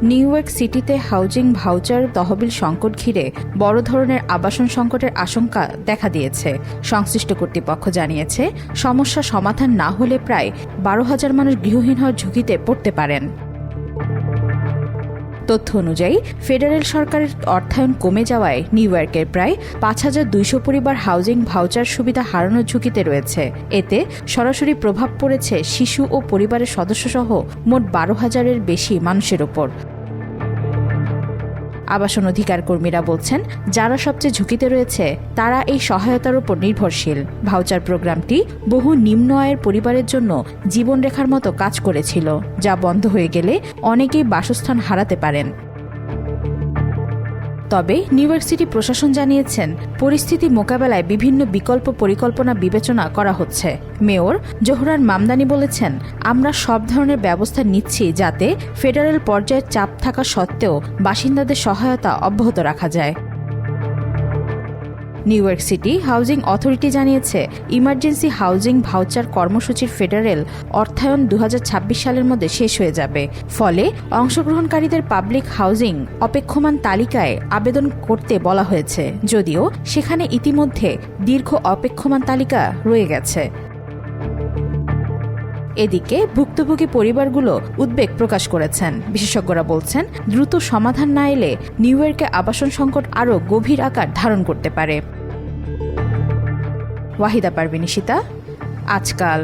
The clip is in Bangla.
নিউ ইয়র্ক সিটিতে হাউজিং ভাউচার তহবিল সংকট ঘিরে বড় ধরনের আবাসন সংকটের আশঙ্কা দেখা দিয়েছে। সংশ্লিষ্ট কর্তৃপক্ষ জানিয়েছে, সমস্যা সমাধান না হলে প্রায় 12,000 মানুষ গৃহহীন হওয়ার ঝুঁকিতে পড়তে পারেন। তথ্য অনুযায়ী ফেডারেল সরকারের অর্থায়ন কমে যাওয়ায় নিউ ইয়র্কের প্রায় 5,200 পরিবার হাউজিং ভাউচার সুবিধা হারানোর ঝুঁকিতে রয়েছে। এতে সরাসরি প্রভাব পড়েছে শিশু ও পরিবারের সদস্যসহ মোট 12,000-এর বেশি মানুষের ওপর। আবাসন অধিকার কর্মীরা বলছেন, যারা সবচেয়ে ঝুঁকিতে রয়েছে তারা এই সহায়তার উপর নির্ভরশীল। ভাউচার প্রোগ্রামটি বহু নিম্ন আয়ের পরিবারের জন্য জীবনরেখার মতো কাজ করেছিল, যা বন্ধ হয়ে গেলে অনেকেই বাসস্থান হারাতে পারেন। তবে নিউ ইয়র্ক সিটি প্রশাসন জানিয়েছেন, পরিস্থিতি মোকাবেলায় বিভিন্ন বিকল্প পরিকল্পনা বিবেচনা করা হচ্ছে। মেয়র জোহরান মামদানি বলেছেন, আমরা সব ধরনের ব্যবস্থা নিচ্ছি যাতে ফেডারেল পর্যায়ে চাপ থাকা সত্ত্বেও বাসিন্দাদের সহায়তা অব্যাহত রাখা যায়। New York city housing authority জানিয়েছে, ইমার্জেন্সি হাউজিং ভাউচার কর্মসূচির ফেডারেল অর্থায়ন 2026 সালের মধ্যে শেষ হয়ে যাবে। ফলে অংশগ্রহণকারীদের পাবলিক হাউজিং অপেক্ষমান তালিকায় আবেদন করতে বলা হয়েছে, যদিও সেখানে ইতিমধ্যে দীর্ঘ অপেক্ষমান তালিকা রয়ে গেছে। এদিকে ভুক্তভোগী পরিবারগুলো উদ্বেগ প্রকাশ করেছেন। বিশেষজ্ঞরা বলছেন, দ্রুত সমাধান না এলে নিউ ইয়র্কে আবাসন সংকট আরও গভীর আকার ধারণ করতে পারে। ওয়াহিদা পারভীন, আজকাল।